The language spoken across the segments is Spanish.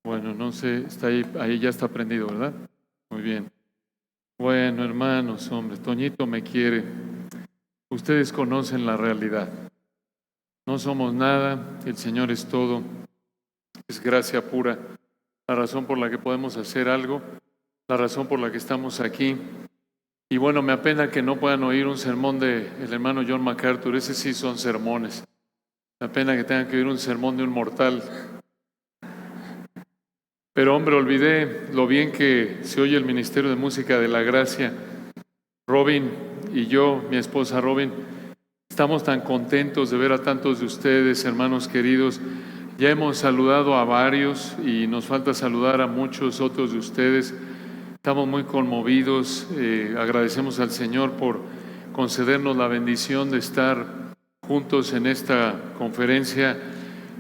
Bueno, no sé, está ahí ya está prendido, ¿verdad? Muy bien. Bueno, hermanos, hombre, Toñito me quiere. Ustedes conocen la realidad. No somos nada, el Señor es todo, es gracia pura. La razón por la que podemos hacer algo, la razón por la que estamos aquí. Y bueno, me apena que no puedan oír un sermón del hermano John MacArthur, ese sí son sermones. Me apena que tengan que oír un sermón de un mortal. Pero hombre, olvidé lo bien que se oye el Ministerio de Música de la Gracia. Robin y yo, mi esposa Robin, estamos tan contentos de ver a tantos de ustedes, hermanos queridos. Ya hemos saludado a varios y nos falta saludar a muchos otros de ustedes. Estamos muy conmovidos, agradecemos al Señor por concedernos la bendición de estar juntos en esta conferencia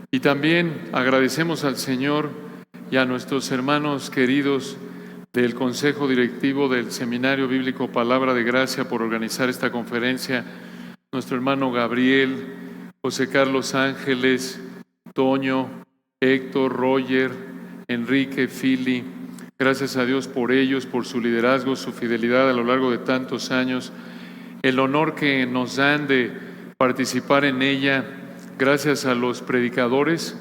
y también agradecemos al Señor y a nuestros hermanos queridos del Consejo Directivo del Seminario Bíblico Palabra de Gracia por organizar esta conferencia, nuestro hermano Gabriel, José Carlos Ángeles, Toño, Héctor, Roger, Enrique, Fili. Gracias a Dios por ellos, por su liderazgo, su fidelidad a lo largo de tantos años, el honor que nos dan de participar en ella, gracias a los predicadores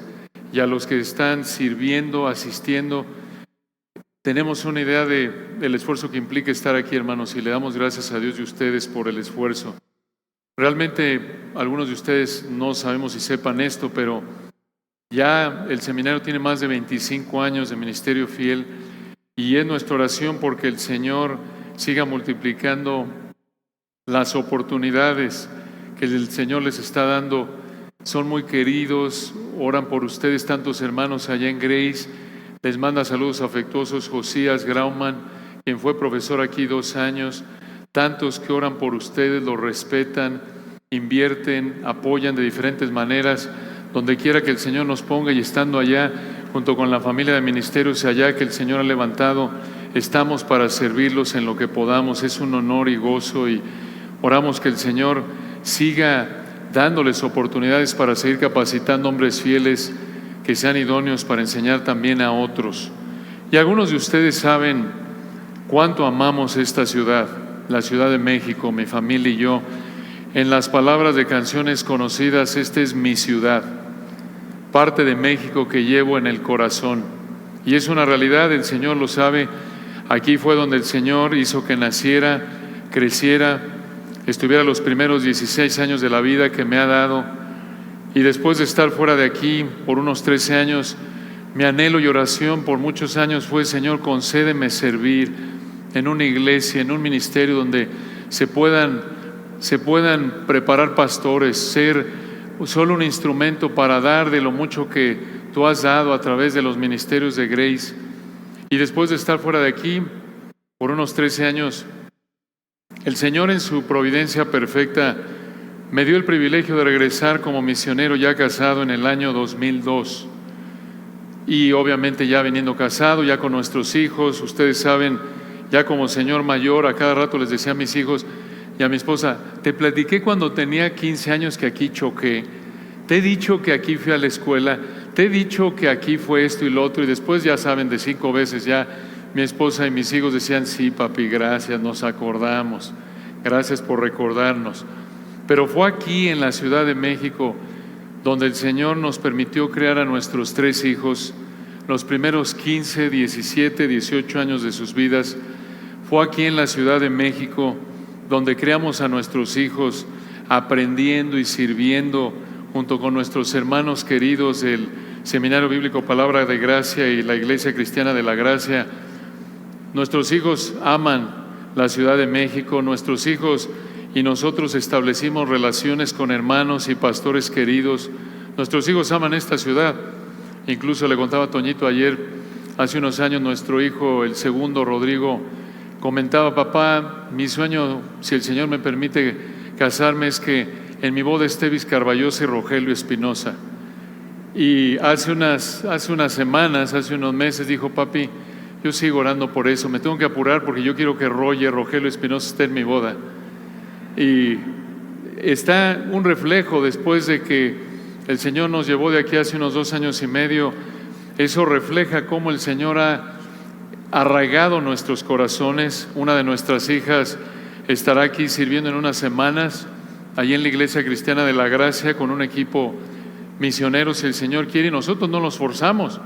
y a los que están sirviendo, asistiendo. Tenemos una idea del esfuerzo que implica estar aquí, hermanos, y le damos gracias a Dios y a ustedes por el esfuerzo. Realmente algunos de ustedes no sabemos si sepan esto, pero ya el seminario tiene más de 25 años de ministerio fiel y es nuestra oración porque el Señor siga multiplicando las oportunidades que el Señor les está dando. Son muy queridos, oran por ustedes tantos hermanos allá en Grace. Les manda saludos afectuosos Josías Grauman, quien fue profesor aquí 2 años. Tantos que oran por ustedes, los respetan, invierten, apoyan de diferentes maneras, donde quiera que el Señor nos ponga, y estando allá junto con la familia de ministerios allá que el Señor ha levantado, estamos para servirlos en lo que podamos. Es un honor y gozo, y oramos que el Señor siga dándoles oportunidades para seguir capacitando hombres fieles que sean idóneos para enseñar también a otros. Y algunos de ustedes saben cuánto amamos esta ciudad, la Ciudad de México, mi familia y yo. En las palabras de canciones conocidas, esta es mi ciudad, parte de México que llevo en el corazón. Y es una realidad, el Señor lo sabe. Aquí fue donde el Señor hizo que naciera, creciera, estuviera los primeros 16 años de la vida que me ha dado. Y después de estar fuera de aquí por unos 13 años, mi anhelo y oración por muchos años fue: Señor, concédeme servir en una iglesia, en un ministerio donde se puedan preparar pastores, ser solo un instrumento para dar de lo mucho que tú has dado a través de los ministerios de Grace. Y después de estar fuera de aquí por unos 13 años, el Señor en su providencia perfecta me dio el privilegio de regresar como misionero ya casado en el año 2002. Y obviamente ya viniendo casado, ya con nuestros hijos, ustedes saben, ya como señor mayor, a cada rato les decía a mis hijos y a mi esposa: te platiqué cuando tenía 15 años que aquí choqué, te he dicho que aquí fui a la escuela, te he dicho que aquí fue esto y lo otro. Y después, ya saben, de 5 veces ya mi esposa y mis hijos decían: sí, papi, gracias, nos acordamos, gracias por recordarnos. Pero fue aquí en la Ciudad de México donde el Señor nos permitió crear a nuestros 3 hijos, los primeros 15, 17, 18 años de sus vidas. Fue aquí en la Ciudad de México donde creamos a nuestros hijos, aprendiendo y sirviendo junto con nuestros hermanos queridos del Seminario Bíblico Palabra de Gracia y la Iglesia Cristiana de la Gracia. Nuestros hijos aman la Ciudad de México, nuestros hijos y nosotros establecimos relaciones con hermanos y pastores queridos. Nuestros hijos aman esta ciudad. Incluso le contaba a Toñito ayer, hace unos años, nuestro hijo, el segundo, Rodrigo, comentaba: papá, mi sueño, si el Señor me permite casarme, es que en mi boda esté Vizcarballosa y Rogelio Espinosa. Y hace unas semanas, hace unos meses, dijo: papi, yo sigo orando por eso, me tengo que apurar porque yo quiero que Rogelio Espinosa esté en mi boda. Y está un reflejo después de que el Señor nos llevó de aquí hace unos 2 años y medio Eso refleja cómo el Señor ha arraigado nuestros corazones. Una de nuestras hijas estará aquí sirviendo en unas semanas, allí en la Iglesia Cristiana de la Gracia, con un equipo misionero, si el Señor quiere, y nosotros no los forzamos.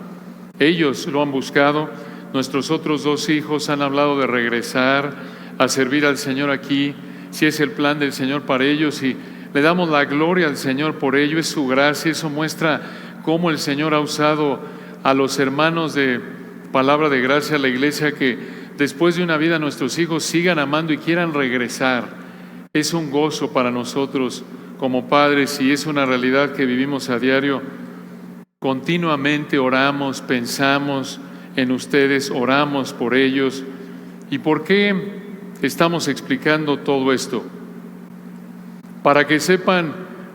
Ellos lo han buscado. Nuestros otros 2 hijos han hablado de regresar a servir al Señor aquí, si es el plan del Señor para ellos, y le damos la gloria al Señor por ello. Es su gracia. Eso muestra cómo el Señor ha usado a los hermanos de Palabra de Gracia, a la iglesia, que después de una vida nuestros hijos sigan amando y quieran regresar. Es un gozo para nosotros como padres, y es una realidad que vivimos a diario. Continuamente oramos, pensamos en ustedes, oramos por ellos. ¿Y por qué estamos explicando todo esto? Para que sepan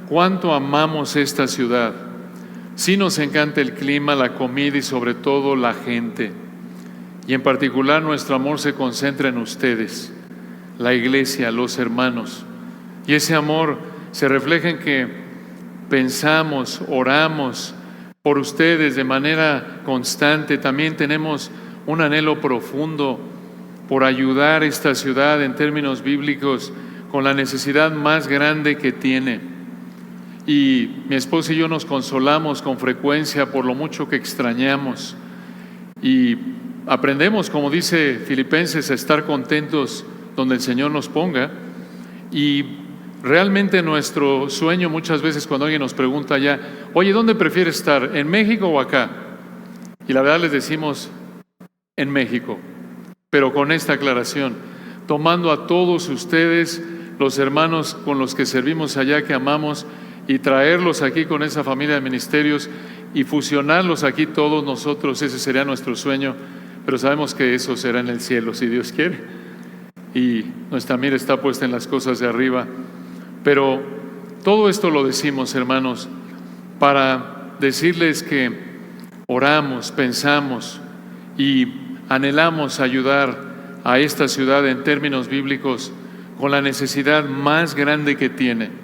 cuánto amamos esta ciudad. Sí nos encanta el clima, la comida y sobre todo la gente. Y en particular nuestro amor se concentra en ustedes, la iglesia, los hermanos. Y ese amor se refleja en que pensamos, oramos por ustedes de manera constante. También tenemos un anhelo profundo por ayudar a esta ciudad en términos bíblicos con la necesidad más grande que tiene. Y mi esposa y yo nos consolamos con frecuencia por lo mucho que extrañamos. Y aprendemos, como dice Filipenses, a estar contentos donde el Señor nos ponga. Y realmente nuestro sueño muchas veces, cuando alguien nos pregunta ya, oye, ¿dónde prefieres estar? ¿En México o acá? Y la verdad les decimos, en México, pero con esta aclaración, tomando a todos ustedes, los hermanos con los que servimos allá, que amamos, y traerlos aquí con esa familia de ministerios y fusionarlos aquí todos nosotros. Ese sería nuestro sueño, pero sabemos que eso será en el cielo, si Dios quiere. Y nuestra mira está puesta en las cosas de arriba. Pero todo esto lo decimos, hermanos, para decirles que oramos, pensamos y anhelamos ayudar a esta ciudad en términos bíblicos con la necesidad más grande que tiene.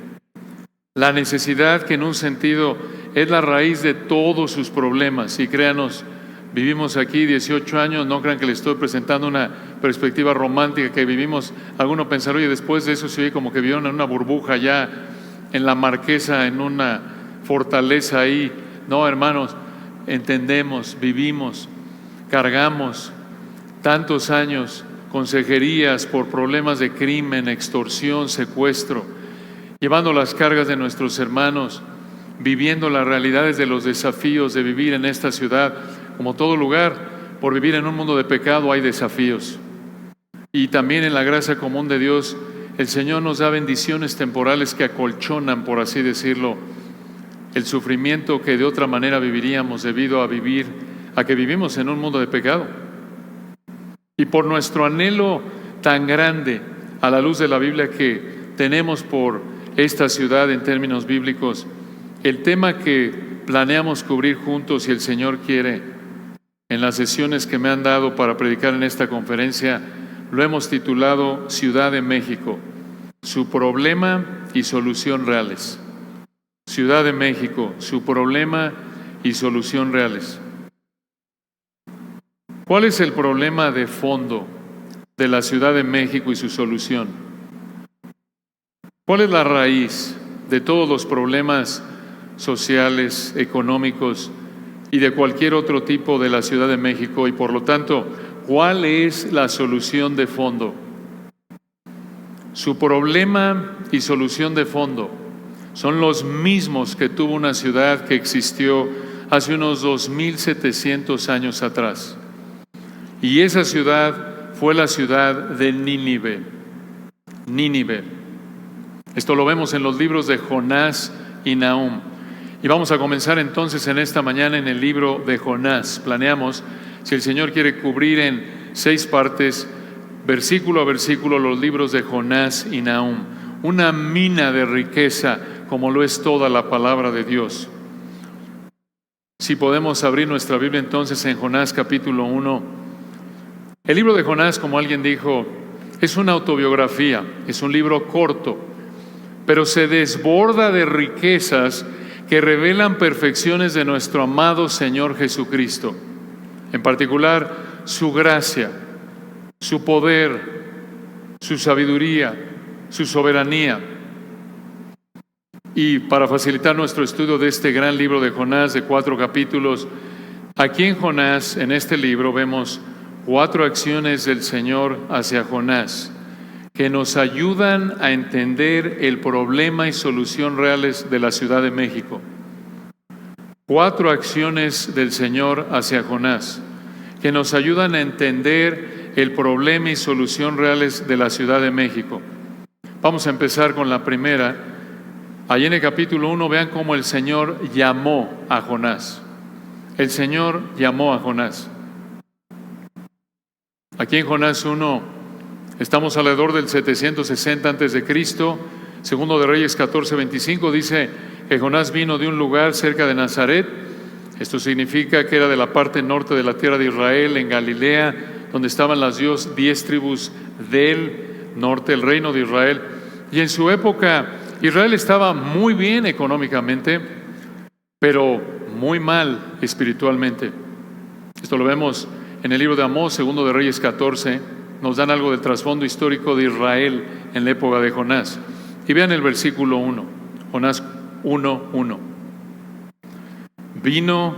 La necesidad que en un sentido es la raíz de todos sus problemas. Y créanos, vivimos aquí 18 años, no crean que les estoy presentando una perspectiva romántica que vivimos. Alguno pensará, oye, después de eso se oye como que vivieron en una burbuja ya en la Marquesa, en una fortaleza ahí. No, hermanos, entendemos, vivimos, cargamos tantos años consejerías por problemas de crimen, extorsión, secuestro, llevando las cargas de nuestros hermanos, viviendo las realidades de los desafíos de vivir en esta ciudad. Como todo lugar, por vivir en un mundo de pecado hay desafíos. Y también en la gracia común de Dios, el Señor nos da bendiciones temporales que acolchonan, por así decirlo, el sufrimiento que de otra manera viviríamos debido a que vivimos en un mundo de pecado. Y por nuestro anhelo tan grande, a la luz de la Biblia, que tenemos por esta ciudad en términos bíblicos, el tema que planeamos cubrir juntos, si el Señor quiere, en las sesiones que me han dado para predicar en esta conferencia, lo hemos titulado Ciudad de México, su problema y solución reales. Ciudad de México, su problema y solución reales. ¿Cuál es el problema de fondo de la Ciudad de México y su solución? ¿Cuál es la raíz de todos los problemas sociales, económicos y de cualquier otro tipo de la Ciudad de México? Y por lo tanto, ¿cuál es la solución de fondo? Su problema y solución de fondo son los mismos que tuvo una ciudad que existió hace unos 2700 años atrás. Y esa ciudad fue la ciudad de Nínive. Nínive. Esto lo vemos en los libros de Jonás y Nahum. Y vamos a comenzar entonces en esta mañana en el libro de Jonás. Planeamos, si el Señor quiere, cubrir en 6 partes, versículo a versículo, los libros de Jonás y Nahum. Una mina de riqueza, como lo es toda la palabra de Dios. Si podemos abrir nuestra Biblia entonces en Jonás capítulo 1. El libro de Jonás, como alguien dijo, es una autobiografía, es un libro corto, pero se desborda de riquezas que revelan perfecciones de nuestro amado Señor Jesucristo. En particular, su gracia, su poder, su sabiduría, su soberanía. Y para facilitar nuestro estudio de este gran libro de Jonás de 4 capítulos, aquí en Jonás, en este libro, vemos 4 acciones del Señor hacia Jonás que nos ayudan a entender el problema y solución reales de la Ciudad de México. 4 acciones del Señor hacia Jonás que nos ayudan a entender el problema y solución reales de la Ciudad de México. Vamos a empezar con la primera. Allí en el capítulo 1, vean cómo el Señor llamó a Jonás. El Señor llamó a Jonás. Aquí en Jonás 1, estamos alrededor del 760 a.C., segundo de Reyes 14:25, dice que Jonás vino de un lugar cerca de Nazaret. Esto significa que era de la parte norte de la tierra de Israel, en Galilea, donde estaban las 10 tribus del norte, el reino de Israel. Y en su época, Israel estaba muy bien económicamente, pero muy mal espiritualmente. Esto lo vemos en el libro de Amós, segundo de Reyes 14. Nos dan algo del trasfondo histórico de Israel en la época de Jonás. Y vean el versículo 1, Jonás 1:1. Vino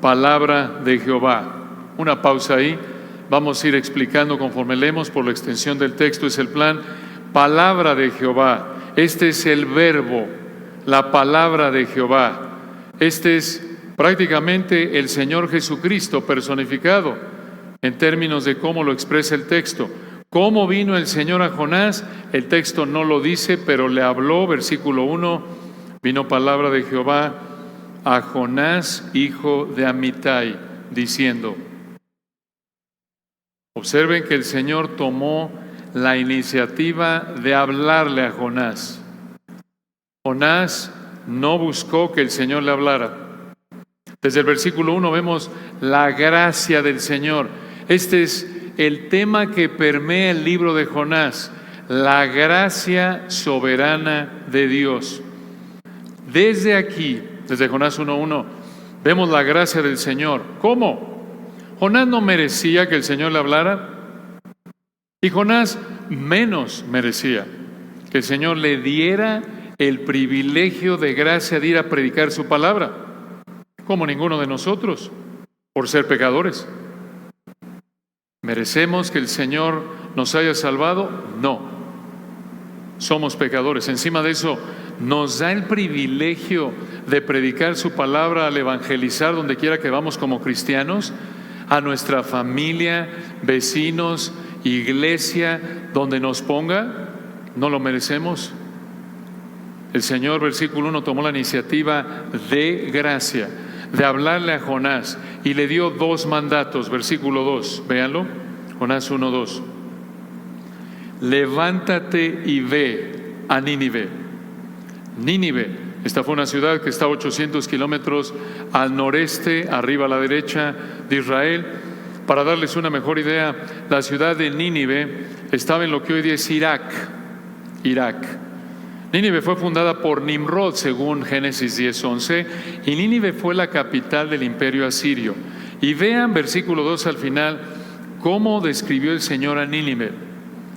palabra de Jehová. Una pausa ahí. Vamos a ir explicando conforme leemos por la extensión del texto. Es el plan. Palabra de Jehová. Este es el verbo, la palabra de Jehová. Este es prácticamente el Señor Jesucristo personificado en términos de cómo lo expresa el texto. ¿Cómo vino el Señor a Jonás? El texto no lo dice, pero le habló, versículo 1, vino palabra de Jehová a Jonás, hijo de Amitai, diciendo. Observen que el Señor tomó la iniciativa de hablarle a Jonás. Jonás no buscó que el Señor le hablara. Desde el versículo 1 vemos la gracia del Señor. Este es el tema que permea el libro de Jonás, la gracia soberana de Dios. Desde aquí, desde Jonás 1:1, vemos la gracia del Señor. ¿Cómo? Jonás no merecía que el Señor le hablara, y Jonás menos merecía que el Señor le diera el privilegio de gracia de ir a predicar su palabra, como ninguno de nosotros, por ser pecadores. ¿Merecemos que el Señor nos haya salvado? No. Somos pecadores. Encima de eso, nos da el privilegio de predicar su palabra, al evangelizar donde quiera que vamos como cristianos, a nuestra familia, vecinos, iglesia, donde nos ponga. ¿No lo merecemos? El Señor, versículo 1, tomó la iniciativa de gracia, de hablarle a Jonás, y le dio 2 mandatos, versículo 2, véanlo, Jonás 1:2. Levántate y ve a Nínive. Nínive, esta fue una ciudad que está a 800 kilómetros al noreste, arriba a la derecha de Israel. Para darles una mejor idea, la ciudad de Nínive estaba en lo que hoy día es Irak. Nínive fue fundada por Nimrod, según Génesis 10:11, y Nínive fue la capital del imperio asirio. Y vean, versículo 2 al final, cómo describió el Señor a Nínive.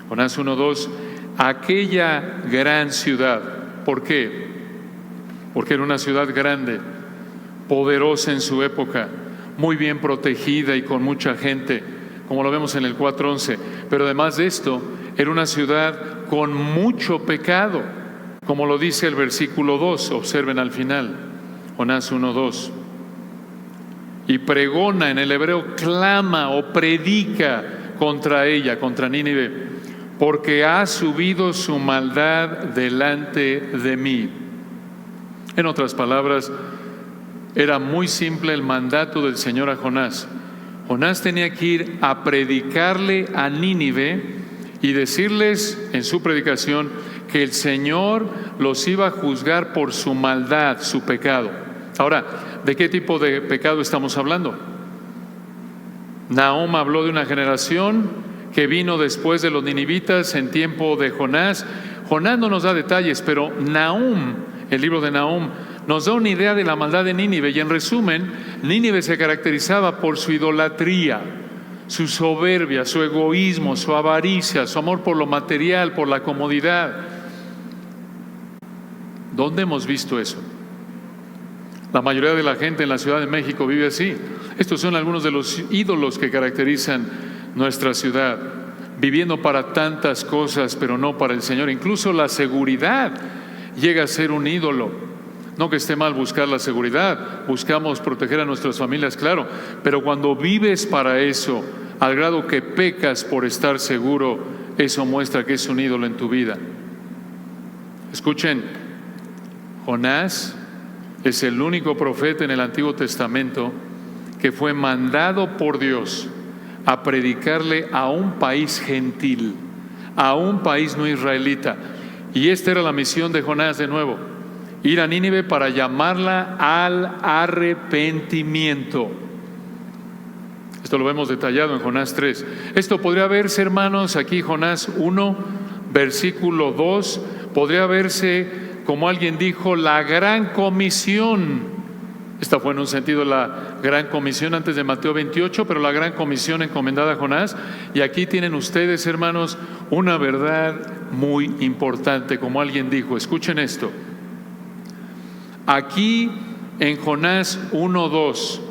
Jonás 1:2, aquella gran ciudad. ¿Por qué? Porque era una ciudad grande, poderosa en su época, muy bien protegida y con mucha gente, como lo vemos en el 4:11. Pero además de esto, era una ciudad con mucho pecado, como lo dice el versículo 2, observen al final, Jonás 1:2. Y pregona, en el hebreo clama o predica contra ella, contra Nínive, porque ha subido su maldad delante de mí. En otras palabras, era muy simple el mandato del Señor a Jonás. Jonás tenía que ir a predicarle a Nínive y decirles en su predicación que el Señor los iba a juzgar por su maldad, su pecado. Ahora, ¿de qué tipo de pecado estamos hablando? Nahum habló de una generación que vino después de los ninivitas en tiempo de Jonás. Jonás no nos da detalles, pero Nahum, el libro de Nahum, nos da una idea de la maldad de Nínive. Y en resumen, Nínive se caracterizaba por su idolatría, su soberbia, su egoísmo, su avaricia, su amor por lo material, por la comodidad. ¿Dónde hemos visto eso? La mayoría de la gente en la Ciudad de México vive así. Estos son algunos de los ídolos que caracterizan nuestra ciudad, viviendo para tantas cosas, pero no para el Señor. Incluso la seguridad llega a ser un ídolo. No que esté mal buscar la seguridad, buscamos proteger a nuestras familias, claro, pero cuando vives para eso, al grado que pecas por estar seguro, eso muestra que es un ídolo en tu vida. Escuchen, Jonás es el único profeta en el Antiguo Testamento que fue mandado por Dios a predicarle a un país gentil, a un país no israelita. Y esta era la misión de Jonás de nuevo, ir a Nínive para llamarla al arrepentimiento. Esto lo vemos detallado en Jonás 3. Esto podría verse, hermanos, aquí Jonás 1, versículo 2, podría verse, como alguien dijo, la gran comisión. Esta fue en un sentido la gran comisión antes de Mateo 28, pero la gran comisión encomendada a Jonás. Y aquí tienen ustedes, hermanos, una verdad muy importante, como alguien dijo. Escuchen esto. Aquí en Jonás 1:2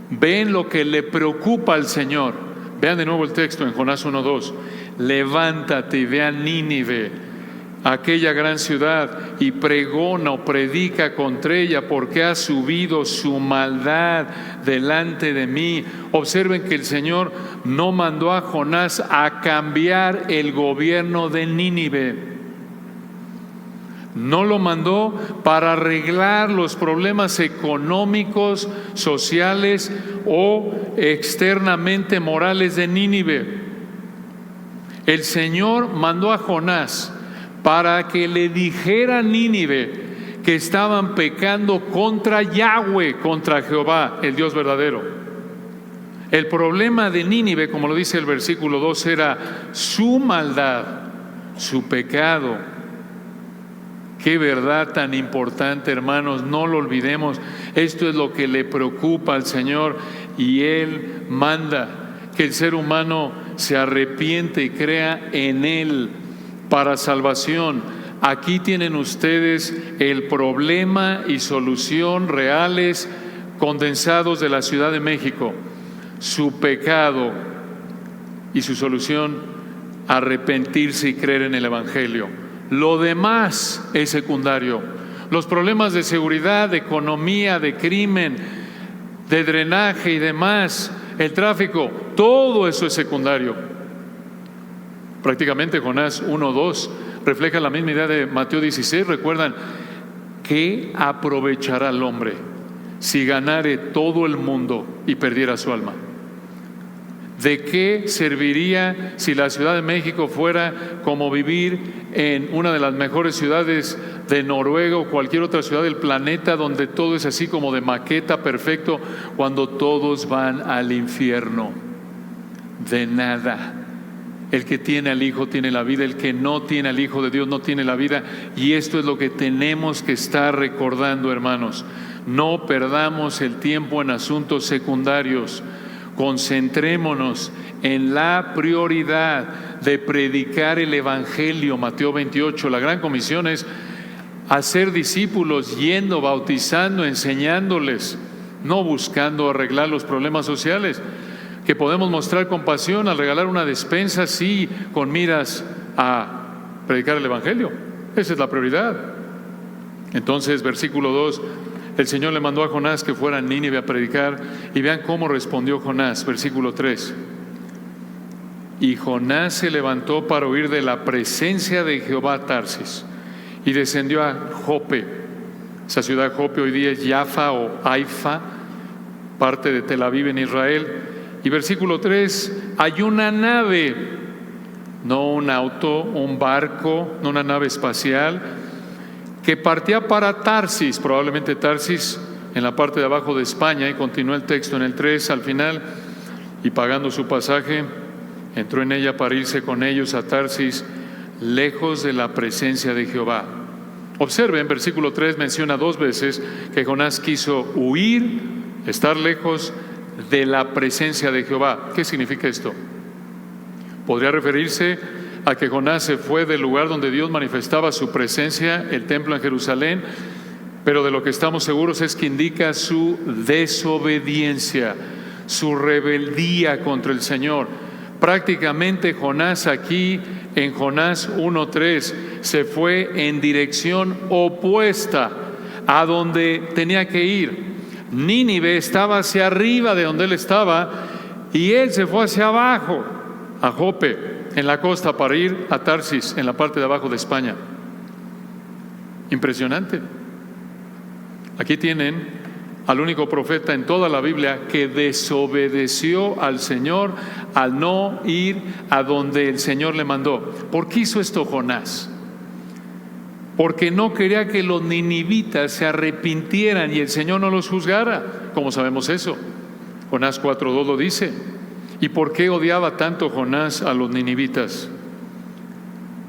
ven lo que le preocupa al Señor. Vean de nuevo el texto en Jonás 1:2. Levántate y ve a Nínive, aquella gran ciudad, y pregona o predica contra ella, porque ha subido su maldad delante de mí. Observen que el Señor no mandó a Jonás a cambiar el gobierno de Nínive. No lo mandó para arreglar los problemas económicos, sociales o externamente morales de Nínive. El Señor mandó a Jonás para que le dijera a Nínive que estaban pecando contra Yahweh, contra Jehová, el Dios verdadero. El problema de Nínive, como lo dice el versículo 2, era su maldad, su pecado. Qué verdad tan importante, hermanos, no lo olvidemos. Esto es lo que le preocupa al Señor, y Él manda que el ser humano se arrepiente y crea en Él para salvación. Aquí tienen ustedes el problema y solución reales condensados de la Ciudad de México. Su pecado y su solución, arrepentirse y creer en el Evangelio. Lo demás es secundario. Los problemas de seguridad, de economía, de crimen, de drenaje y demás, el tráfico, todo eso es secundario. Prácticamente Jonás 1:2 refleja la misma idea de Mateo 16. Recuerdan, ¿qué aprovechará el hombre si ganare todo el mundo y perdiera su alma? ¿De qué serviría si la Ciudad de México fuera como vivir en una de las mejores ciudades de Noruega o cualquier otra ciudad del planeta, donde todo es así como de maqueta, perfecto, cuando todos van al infierno? De nada. El que tiene al Hijo tiene la vida, el que no tiene al Hijo de Dios no tiene la vida. Y esto es lo que tenemos que estar recordando, hermanos. No perdamos el tiempo en asuntos secundarios. Concentrémonos en la prioridad de predicar el Evangelio. Mateo 28, la gran comisión es hacer discípulos, yendo, bautizando, enseñándoles, no buscando arreglar los problemas sociales. Que podemos mostrar compasión al regalar una despensa, sí, con miras a predicar el Evangelio. Esa es la prioridad. Entonces, versículo 2, el Señor le mandó a Jonás que fuera a Nínive a predicar, y vean cómo respondió Jonás. Versículo 3. Y Jonás se levantó para huir de la presencia de Jehová a Tarsis, y descendió a Jope. Esa ciudad Jope hoy día es Jaffa o Haifa, parte de Tel Aviv en Israel. Y versículo 3, hay una nave, no un auto, un barco, no una nave espacial, que partía para Tarsis, probablemente Tarsis en la parte de abajo de España, y continúa el texto en el 3 al final, y pagando su pasaje, entró en ella para irse con ellos a Tarsis, lejos de la presencia de Jehová. Observen, versículo 3 menciona 2 veces que Jonás quiso huir, estar lejos de la presencia de Jehová. ¿Qué significa esto? Podría referirse a que Jonás se fue del lugar donde Dios manifestaba su presencia, el templo en Jerusalén, pero de lo que estamos seguros es que indica su desobediencia, su rebeldía contra el Señor. Prácticamente Jonás aquí, en Jonás 1:3, se fue en dirección opuesta a donde tenía que ir. Nínive estaba hacia arriba de donde él estaba y él se fue hacia abajo, a Jope, en la costa, para ir a Tarsis, en la parte de abajo de España. Impresionante. Aquí tienen al único profeta en toda la Biblia que desobedeció al Señor al no ir a donde el Señor le mandó. ¿Por qué hizo esto Jonás? Porque no quería que los ninivitas se arrepintieran y el Señor no los juzgara. ¿Cómo sabemos eso? Jonás 4:2 lo dice. ¿Y por qué odiaba tanto Jonás a los ninivitas?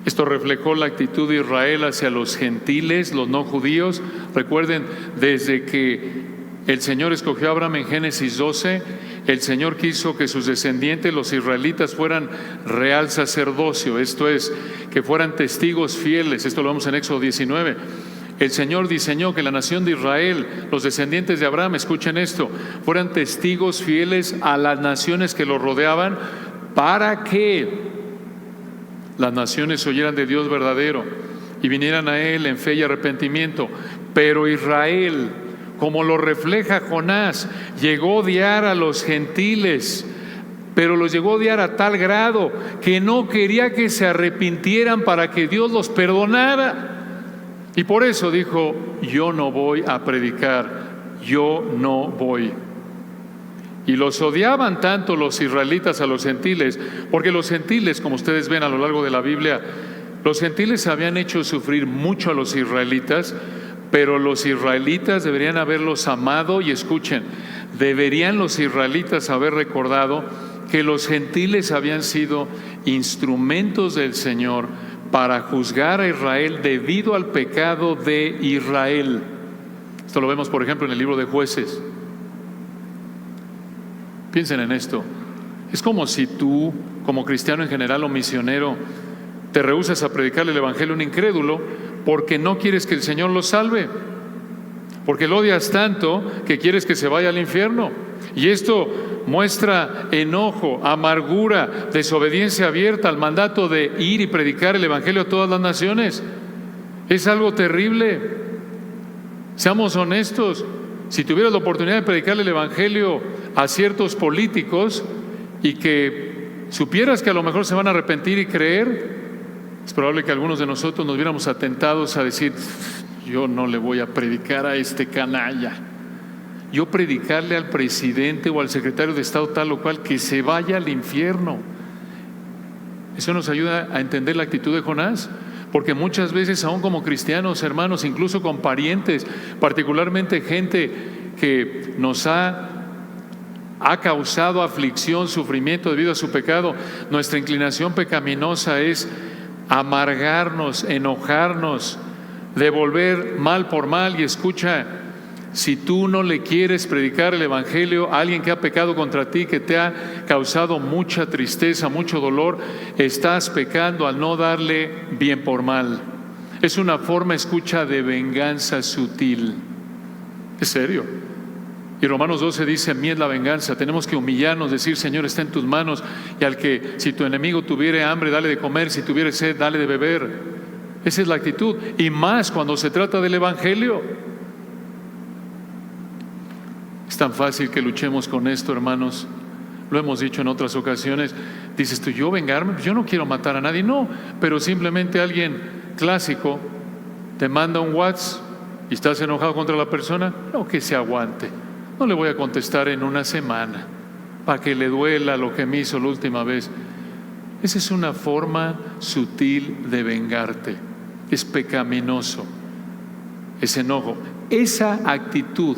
Esto reflejó la actitud de Israel hacia los gentiles, los no judíos. Recuerden, desde que el Señor escogió a Abraham en Génesis 12, el Señor quiso que sus descendientes, los israelitas, fueran real sacerdocio, esto es, que fueran testigos fieles. Esto lo vemos en Éxodo 19. El Señor diseñó que la nación de Israel, los descendientes de Abraham, escuchen esto, fueran testigos fieles a las naciones que los rodeaban, para que las naciones oyeran de Dios verdadero y vinieran a Él en fe y arrepentimiento. Pero Israel, como lo refleja Jonás, llegó a odiar a los gentiles, pero los llegó a odiar a tal grado que no quería que se arrepintieran para que Dios los perdonara. Y por eso dijo: yo no voy a predicar, yo no voy. Y los odiaban tanto los israelitas a los gentiles, porque los gentiles, como ustedes ven a lo largo de la Biblia, los gentiles habían hecho sufrir mucho a los israelitas, pero los israelitas deberían haberlos amado. Y escuchen, deberían los israelitas haber recordado que los gentiles habían sido instrumentos del Señor para juzgar a Israel debido al pecado de Israel. Esto lo vemos, por ejemplo, en el libro de Jueces. Piensen en esto. Es como si tú, como cristiano en general o misionero, te rehusas a predicarle el evangelio a un incrédulo porque no quieres que el Señor lo salve, porque lo odias tanto que quieres que se vaya al infierno. Y esto muestra enojo, amargura, desobediencia abierta al mandato de ir y predicar el evangelio a todas las naciones. Es algo terrible. Seamos honestos. Si tuvieras la oportunidad de predicarle el evangelio a ciertos políticos y que supieras que a lo mejor se van a arrepentir y creer, es probable que algunos de nosotros nos viéramos atentados a decir: yo no le voy a predicar a este canalla. Yo predicarle al presidente o al secretario de Estado tal o cual, que se vaya al infierno. Eso nos ayuda a entender la actitud de Jonás. Porque muchas veces, aún como cristianos, hermanos, incluso con parientes, particularmente gente que nos ha causado aflicción, sufrimiento debido a su pecado, nuestra inclinación pecaminosa es amargarnos, enojarnos, devolver mal por mal. Y escucha, si tú no le quieres predicar el evangelio a alguien que ha pecado contra ti, que te ha causado mucha tristeza, mucho dolor, estás pecando al no darle bien por mal. Es una forma, escucha, de venganza sutil. Es serio. Y Romanos 12 dice: mía es la venganza. Tenemos que humillarnos, decir: Señor, está en tus manos. Y al que, si tu enemigo tuviere hambre, dale de comer; si tuviere sed, dale de beber. Esa es la actitud. Y más cuando se trata del evangelio. Es tan fácil que luchemos con esto, hermanos. Lo hemos dicho en otras ocasiones. Dices tú: yo vengarme, yo no quiero matar a nadie. No, pero simplemente alguien clásico te manda un WhatsApp y estás enojado contra la persona. No, que se aguante. No le voy a contestar en una semana para que le duela lo que me hizo la última vez. Esa es una forma sutil de vengarte. Es pecaminoso. Es enojo. Esa actitud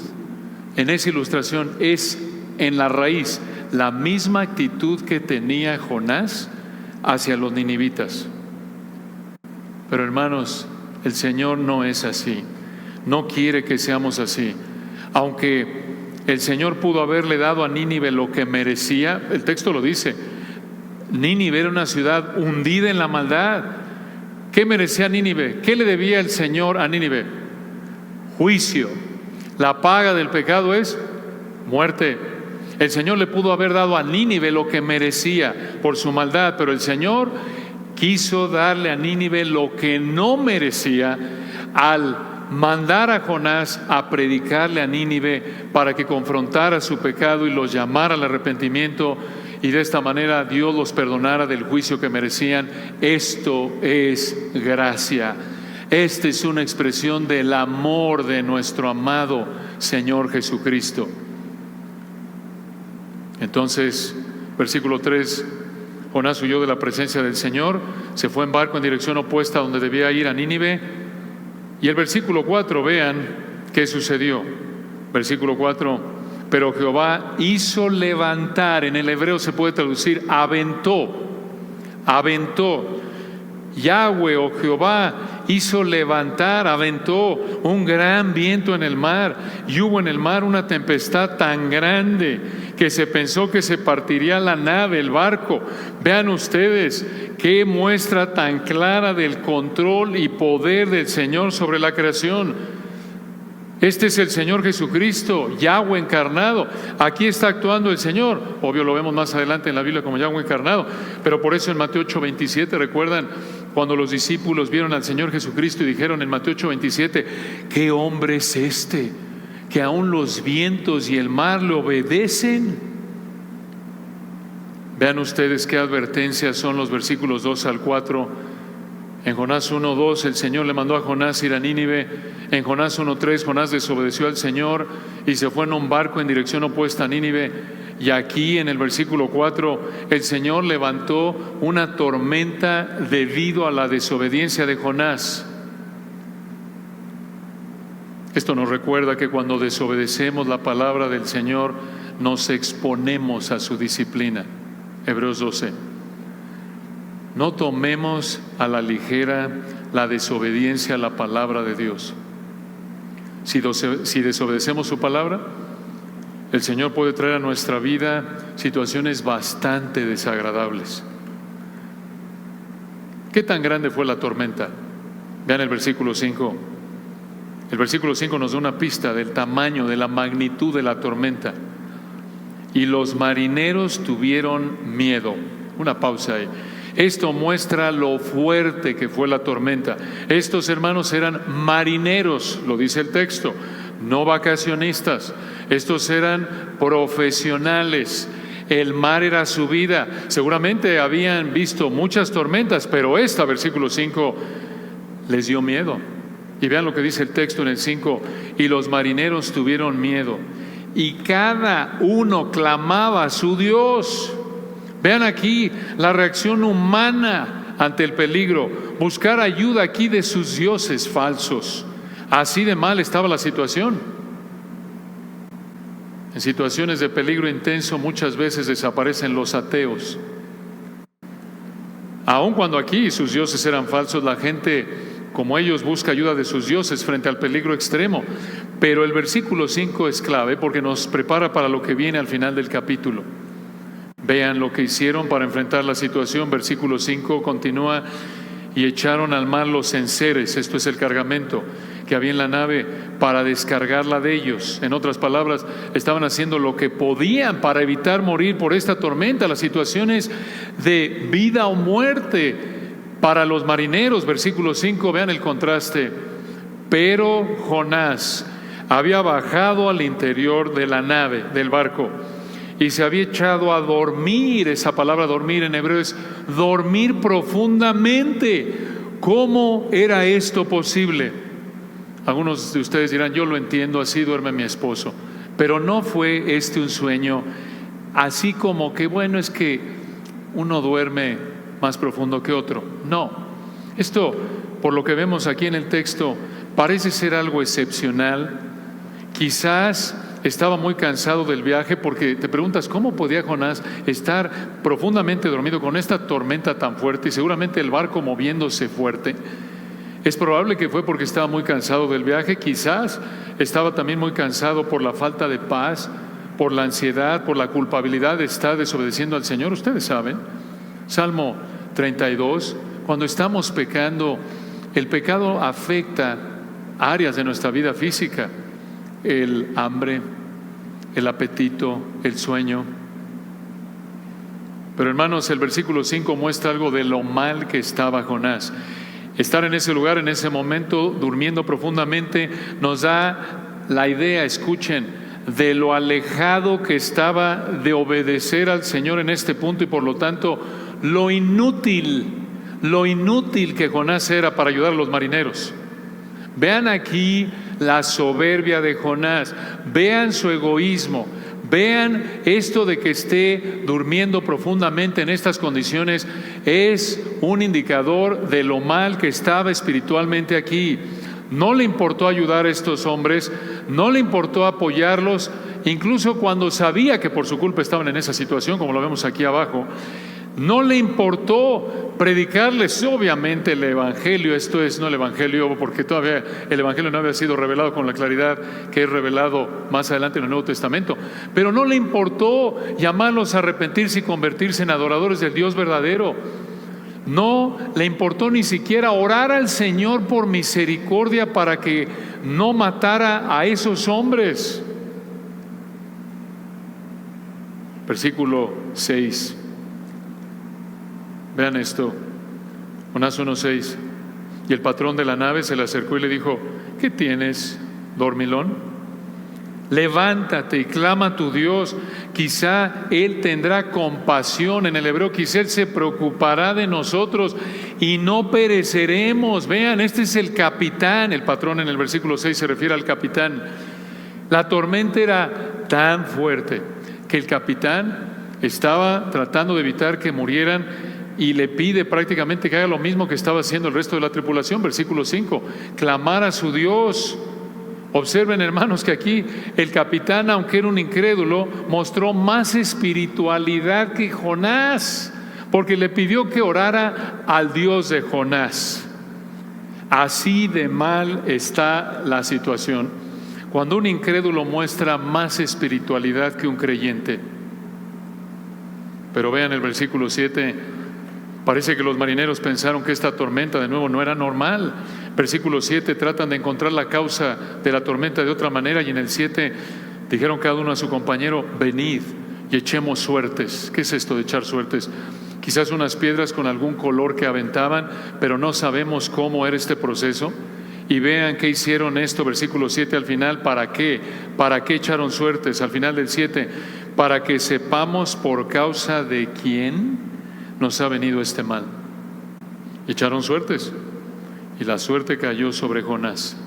en esa ilustración es, en la raíz, la misma actitud que tenía Jonás hacia los ninivitas. Pero hermanos, El Señor no es así. No quiere que seamos así. Aunque el Señor pudo haberle dado a Nínive lo que merecía, el texto lo dice. Nínive era una ciudad hundida en la maldad. ¿Qué merecía Nínive? ¿Qué le debía el Señor a Nínive? Juicio. La paga del pecado es muerte. El Señor le pudo haber dado a Nínive lo que merecía por su maldad, pero el Señor quiso darle a Nínive lo que no merecía al mandar a Jonás a predicarle a Nínive para que confrontara su pecado y los llamara al arrepentimiento, y de esta manera Dios los perdonara del juicio que merecían. Esto es gracia. Esta es una expresión del amor de nuestro amado Señor Jesucristo. Entonces, versículo 3, Jonás huyó de la presencia del Señor, se fue en barco en dirección opuesta a donde debía ir, a Nínive. Y el versículo 4, vean qué sucedió. Versículo 4, pero Jehová hizo levantar, en el hebreo se puede traducir aventó. Yahweh o Jehová hizo levantar, aventó un gran viento en el mar, y hubo en el mar una tempestad tan grande que se pensó que se partiría la nave, el barco. Vean ustedes qué muestra tan clara del control y poder del Señor sobre la creación. Este es el Señor Jesucristo, Yahweh encarnado. Aquí está actuando el Señor. Obvio, lo vemos más adelante en la Biblia como Yahweh encarnado. Pero por eso en Mateo 8:27, ¿recuerdan? Cuando los discípulos vieron al Señor Jesucristo y dijeron en Mateo 8:27, ¿qué hombre es este que aún los vientos y el mar le obedecen? Vean ustedes qué advertencias son los versículos 2 al 4. En Jonás 1:2 el Señor le mandó a Jonás ir a Nínive. En Jonás 1:3 Jonás desobedeció al Señor y se fue en un barco en dirección opuesta a Nínive. Y aquí en el versículo 4 el Señor levantó una tormenta debido a la desobediencia de Jonás. Esto nos recuerda que cuando desobedecemos la palabra del Señor nos exponemos a su disciplina. Hebreos 12. No tomemos a la ligera la desobediencia a la palabra de Dios. Si desobedecemos su palabra, el Señor puede traer a nuestra vida situaciones bastante desagradables. ¿Qué tan grande fue la tormenta? Vean el versículo 5. El versículo 5 nos da una pista del tamaño, de la magnitud de la tormenta. Y los marineros tuvieron miedo. Una pausa ahí. Esto muestra lo fuerte que fue la tormenta. Estos hermanos eran marineros, lo dice el texto, no vacacionistas. Estos eran profesionales. El mar era su vida. Seguramente habían visto muchas tormentas, pero esta, versículo 5, les dio miedo. Y vean lo que dice el texto en el 5. Y los marineros tuvieron miedo, y cada uno clamaba a su Dios. Vean aquí la reacción humana ante el peligro. Buscar ayuda aquí de sus dioses falsos. Así de mal estaba la situación. En situaciones de peligro intenso muchas veces desaparecen los ateos. Aun cuando aquí sus dioses eran falsos, la gente, como ellos, busca ayuda de sus dioses frente al peligro extremo. Pero el versículo 5 es clave porque nos prepara para lo que viene al final del capítulo. Vean lo que hicieron para enfrentar la situación. Versículo 5 continúa: y echaron al mar los enseres, esto es el cargamento que había en la nave, para descargarla de ellos. En otras palabras, estaban haciendo lo que podían para evitar morir por esta tormenta. Las situaciones de vida o muerte para los marineros. Versículo 5, vean el contraste. Pero Jonás había bajado al interior de la nave, del barco, y se había echado a dormir. Esa palabra dormir en hebreo es dormir profundamente. ¿Cómo era esto posible? Algunos de ustedes dirán: yo lo entiendo, así duerme mi esposo. Pero no fue este un sueño así como que, bueno, es que uno duerme más profundo que otro. No, esto, por lo que vemos aquí en el texto, parece ser algo excepcional. Quizás estaba muy cansado del viaje, porque te preguntas cómo podía Jonás estar profundamente dormido con esta tormenta tan fuerte y seguramente el barco moviéndose fuerte. Es probable que fue porque estaba muy cansado del viaje, quizás estaba también muy cansado por la falta de paz, por la ansiedad, por la culpabilidad de estar desobedeciendo al Señor. Ustedes saben, Salmo 32, cuando estamos pecando, el pecado afecta áreas de nuestra vida física, el hambre, el apetito, el sueño. Pero hermanos, el versículo 5 muestra algo de lo mal que estaba Jonás. Estar en ese lugar, en ese momento, durmiendo profundamente, nos da la idea, escuchen, de lo alejado que estaba de obedecer al Señor en este punto y por lo tanto lo inútil que Jonás era para ayudar a los marineros. Vean aquí la soberbia de Jonás, vean su egoísmo, vean esto de que esté durmiendo profundamente en estas condiciones, es un indicador de lo mal que estaba espiritualmente aquí. No le importó ayudar a estos hombres, no le importó apoyarlos, incluso cuando sabía que por su culpa estaban en esa situación, como lo vemos aquí abajo. No le importó predicarles obviamente el Evangelio, esto es, no el Evangelio, porque todavía el Evangelio no había sido revelado con la claridad que es revelado más adelante en el Nuevo Testamento, pero no le importó llamarlos a arrepentirse y convertirse en adoradores del Dios verdadero. No le importó ni siquiera orar al Señor por misericordia para que no matara a esos hombres. Versículo 6. Vean esto, Jonás 1:6. Y el patrón de la nave se le acercó y le dijo: ¿qué tienes, dormilón? Levántate y clama a tu Dios, quizá Él tendrá compasión. En el hebreo, quizá Él se preocupará de nosotros y no pereceremos. Vean, este es el capitán, el patrón en el versículo 6 se refiere al capitán. La tormenta era tan fuerte que el capitán estaba tratando de evitar que murieran y le pide prácticamente que haga lo mismo que estaba haciendo el resto de la tripulación. Versículo 5, clamar a su Dios. Observen, hermanos, que aquí el capitán, aunque era un incrédulo, mostró más espiritualidad que Jonás, porque le pidió que orara al Dios de Jonás. Así de mal está la situación cuando un incrédulo muestra más espiritualidad que un creyente. Pero vean el versículo 7. Parece que los marineros pensaron que esta tormenta de nuevo no era normal. Versículo 7, tratan de encontrar la causa de la tormenta de otra manera, y en el 7 dijeron cada uno a su compañero: venid y echemos suertes. ¿Qué es esto de echar suertes? Quizás unas piedras con algún color que aventaban, pero no sabemos cómo era este proceso. Y vean qué hicieron esto, versículo 7 al final. ¿Para qué? ¿Para qué echaron suertes? Al final del 7, para que sepamos por causa de quién nos ha venido este mal. Echaron suertes y la suerte cayó sobre Jonás.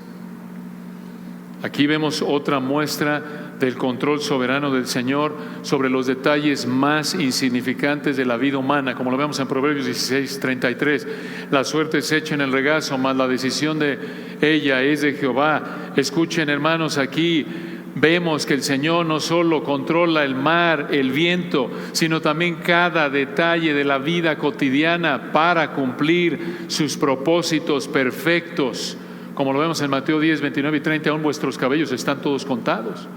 Aquí vemos otra muestra del control soberano del Señor sobre los detalles más insignificantes de la vida humana, como lo vemos en Proverbios 16:33. La suerte se echa en el regazo, mas la decisión de ella es de Jehová. Escuchen, hermanos, aquí vemos que el Señor no solo controla el mar, el viento, sino también cada detalle de la vida cotidiana para cumplir sus propósitos perfectos. Como lo vemos en Mateo 10, 29 y 30, aún vuestros cabellos están todos contados.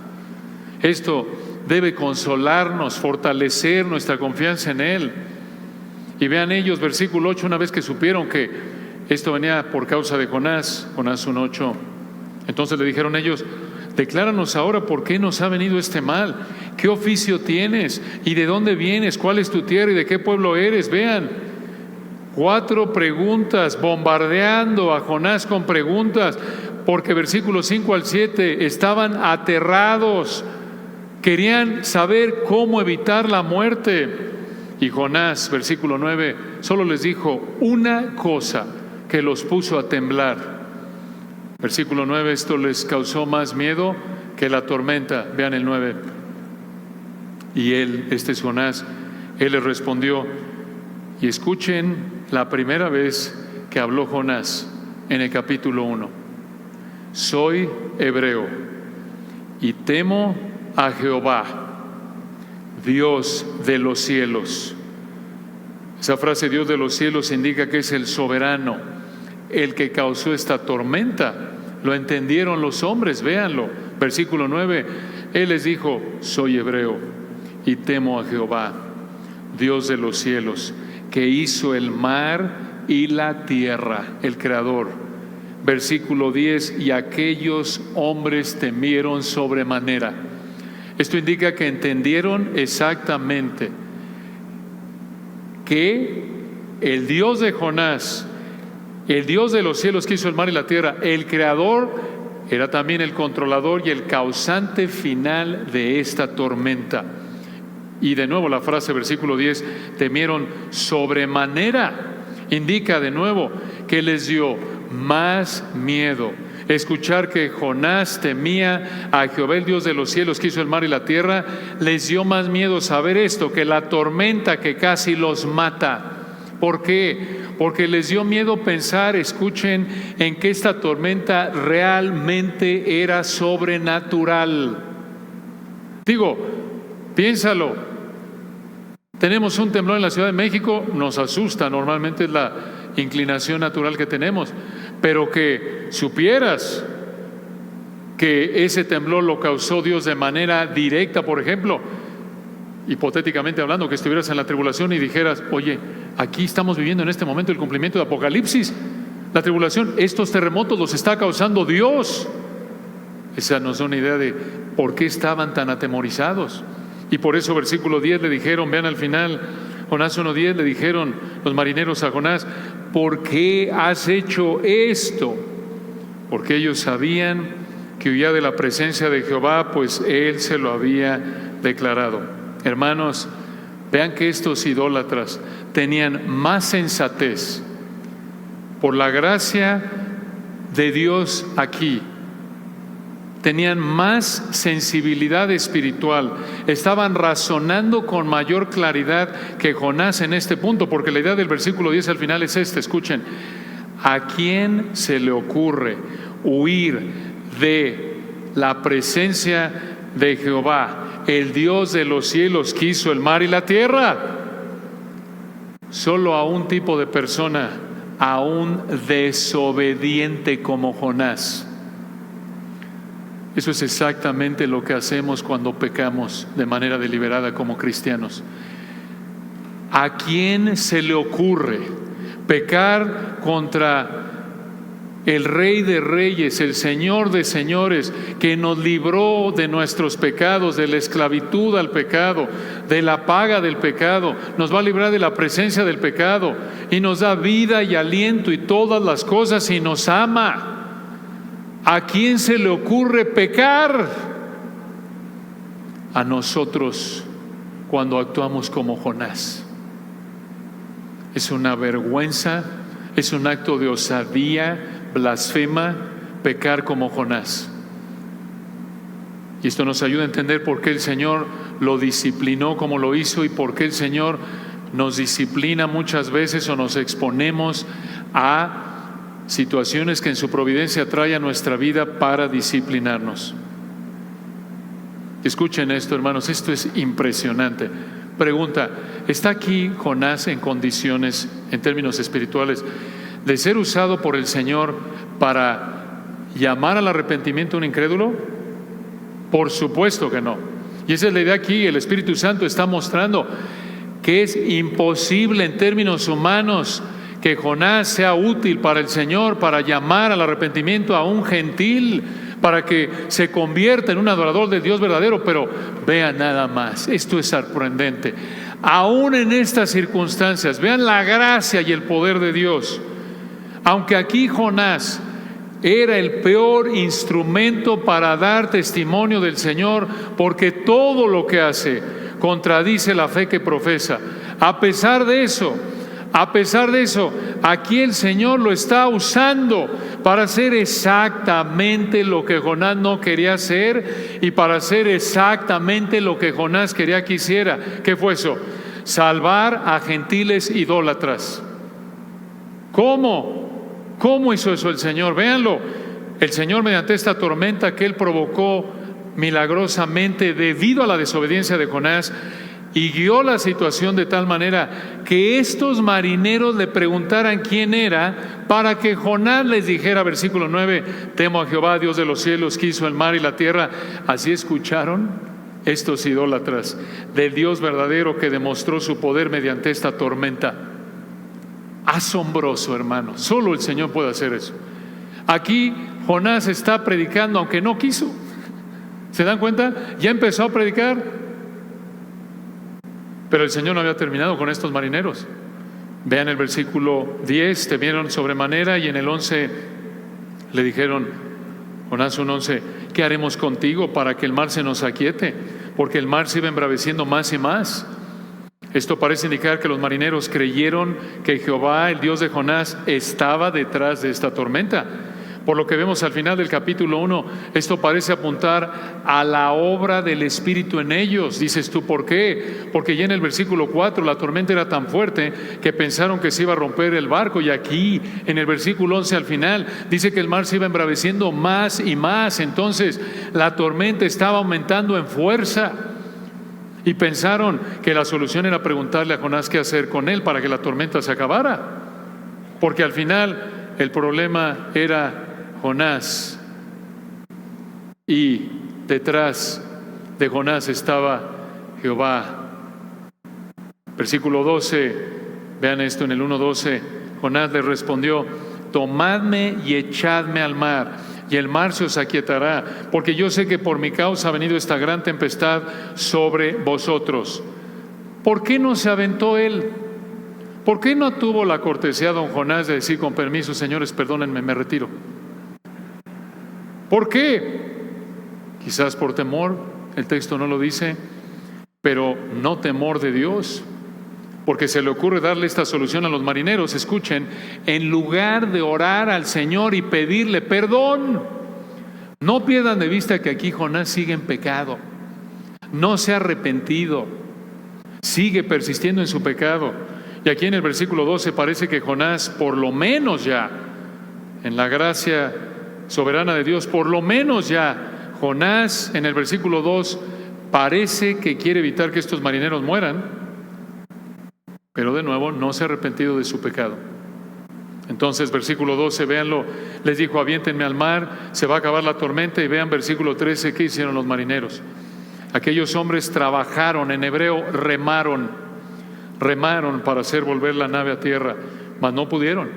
Esto debe consolarnos, fortalecer nuestra confianza en Él. Y vean ellos, versículo 8, una vez que supieron que esto venía por causa de Jonás, Jonás 1:8, entonces le dijeron ellos: decláranos ahora por qué nos ha venido este mal, qué oficio tienes y de dónde vienes, cuál es tu tierra y de qué pueblo eres. Vean, 4 preguntas, bombardeando a Jonás con preguntas, porque versículos 5 al 7 estaban aterrados, querían saber cómo evitar la muerte. Y Jonás, versículo 9, solo les dijo una cosa que los puso a temblar. Versículo 9, esto les causó más miedo que la tormenta. Vean el 9. Y él, este es Jonás, él les respondió, y escuchen la primera vez que habló Jonás en el capítulo 1. Soy hebreo y temo a Jehová, Dios de los cielos. Esa frase Dios de los cielos indica que es el soberano, el que causó esta tormenta. Lo entendieron los hombres, véanlo. Versículo 9, él les dijo: soy hebreo y temo a Jehová, Dios de los cielos, que hizo el mar y la tierra, el Creador. Versículo 10, y aquellos hombres temieron sobremanera. Esto indica que entendieron exactamente que el Dios de Jonás, el Dios de los cielos que hizo el mar y la tierra, el Creador, era también el controlador y el causante final de esta tormenta. Y de nuevo la frase, versículo 10, temieron sobremanera, indica de nuevo que les dio más miedo escuchar que Jonás temía a Jehová, el Dios de los cielos que hizo el mar y la tierra. Les dio más miedo saber esto que la tormenta que casi los mata. ¿Por qué? Porque les dio miedo pensar, escuchen, en que esta tormenta realmente era sobrenatural. Digo, piénsalo. Tenemos un temblor en la Ciudad de México, nos asusta, normalmente es la inclinación natural que tenemos, pero que supieras que ese temblor lo causó Dios de manera directa, por ejemplo, hipotéticamente hablando, que estuvieras en la tribulación y dijeras: oye, aquí estamos viviendo en este momento el cumplimiento de Apocalipsis, la tribulación, estos terremotos los está causando Dios. Esa nos da una idea de por qué estaban tan atemorizados. Y por eso versículo 10 le dijeron, vean al final, Jonás 1:10, le dijeron los marineros a Jonás: ¿por qué has hecho esto? Porque ellos sabían que huía de la presencia de Jehová, pues él se lo había declarado. Hermanos, vean que estos idólatras tenían más sensatez por la gracia de Dios aquí. Tenían más sensibilidad espiritual, estaban razonando con mayor claridad que Jonás en este punto, porque la idea del versículo 10 al final es esta, escuchen: ¿a quién se le ocurre huir de la presencia de Jehová, el Dios de los cielos que hizo el mar y la tierra? Solo a un tipo de persona, a un desobediente como Jonás. Eso es exactamente lo que hacemos cuando pecamos de manera deliberada como cristianos. ¿A quién se le ocurre pecar contra el Rey de Reyes, el Señor de Señores, que nos libró de nuestros pecados, de la esclavitud al pecado, de la paga del pecado, nos va a librar de la presencia del pecado y nos da vida y aliento y todas las cosas y nos ama? ¿A quién se le ocurre pecar? A nosotros cuando actuamos como Jonás. Es una vergüenza, es un acto de osadía, blasfema, pecar como Jonás. Y esto nos ayuda a entender por qué el Señor lo disciplinó como lo hizo y por qué el Señor nos disciplina muchas veces o nos exponemos a situaciones que en su providencia trae a nuestra vida para disciplinarnos. Escuchen esto, hermanos, esto es impresionante. Pregunta: ¿está aquí Jonás en condiciones, en términos espirituales, de ser usado por el Señor para llamar al arrepentimiento a un incrédulo? Por supuesto que no. Y esa es la idea aquí. El Espíritu Santo está mostrando que es imposible en términos humanos que Jonás sea útil para el Señor, para llamar al arrepentimiento a un gentil, para que se convierta en un adorador del Dios verdadero. Pero vean nada más, esto es sorprendente. Aún en estas circunstancias, vean la gracia y el poder de Dios. Aunque aquí Jonás era el peor instrumento para dar testimonio del Señor, porque todo lo que hace contradice la fe que profesa. A pesar de eso, aquí el Señor lo está usando para hacer exactamente lo que Jonás no quería hacer y para hacer exactamente lo que Jonás quería que hiciera. ¿Qué fue eso? Salvar a gentiles idólatras. ¿Cómo hizo eso el Señor? Véanlo. El Señor, mediante esta tormenta que Él provocó milagrosamente debido a la desobediencia de Jonás, y guió la situación de tal manera que estos marineros le preguntaran quién era, para que Jonás les dijera, versículo 9, temo a Jehová, Dios de los cielos, que hizo el mar y la tierra. Así escucharon estos idólatras del Dios verdadero, que demostró su poder mediante esta tormenta. Asombroso, hermano. Solo el Señor puede hacer eso. Aquí Jonás está predicando aunque no quiso. ¿Se dan cuenta? Ya empezó a predicar, pero el Señor no había terminado con estos marineros. Vean el versículo 10, temieron sobremanera, y en el 11 le dijeron, Jonás 1:11, ¿qué haremos contigo para que el mar se nos aquiete? Porque el mar se iba embraveciendo más y más. Esto parece indicar que los marineros creyeron que Jehová, el Dios de Jonás, estaba detrás de esta tormenta. Por lo que vemos al final del capítulo 1, esto parece apuntar a la obra del Espíritu en ellos. Dices tú, ¿por qué? Porque ya en el versículo 4 la tormenta era tan fuerte que pensaron que se iba a romper el barco, y aquí en el versículo 11 al final dice que el mar se iba embraveciendo más y más. Entonces la tormenta estaba aumentando en fuerza, y pensaron que la solución era preguntarle a Jonás qué hacer con él para que la tormenta se acabara, porque al final el problema era Jonás, y detrás de Jonás estaba Jehová. Versículo 12, vean esto en el 1:12, Jonás le respondió, tomadme y echadme al mar, y el mar se os aquietará, porque yo sé que por mi causa ha venido esta gran tempestad sobre vosotros. ¿Por qué no se aventó él? ¿Por qué no tuvo la cortesía don Jonás de decir, con permiso, señores, perdónenme, me retiro? ¿Por qué? Quizás por temor, el texto no lo dice, pero no temor de Dios, porque se le ocurre darle esta solución a los marineros. Escuchen, en lugar de orar al Señor y pedirle perdón. No pierdan de vista que aquí Jonás sigue en pecado, no se ha arrepentido, sigue persistiendo en su pecado. Y aquí en el versículo 12 parece que Jonás, por lo menos ya, en la gracia soberana de Dios, por lo menos ya, Jonás en el versículo 2 parece que quiere evitar que estos marineros mueran, pero de nuevo no se ha arrepentido de su pecado. Entonces versículo 12, véanlo, les dijo, aviéntenme al mar, se va a acabar la tormenta. Y vean versículo 13, ¿qué hicieron los marineros? Aquellos hombres trabajaron, en hebreo remaron para hacer volver la nave a tierra, mas no pudieron,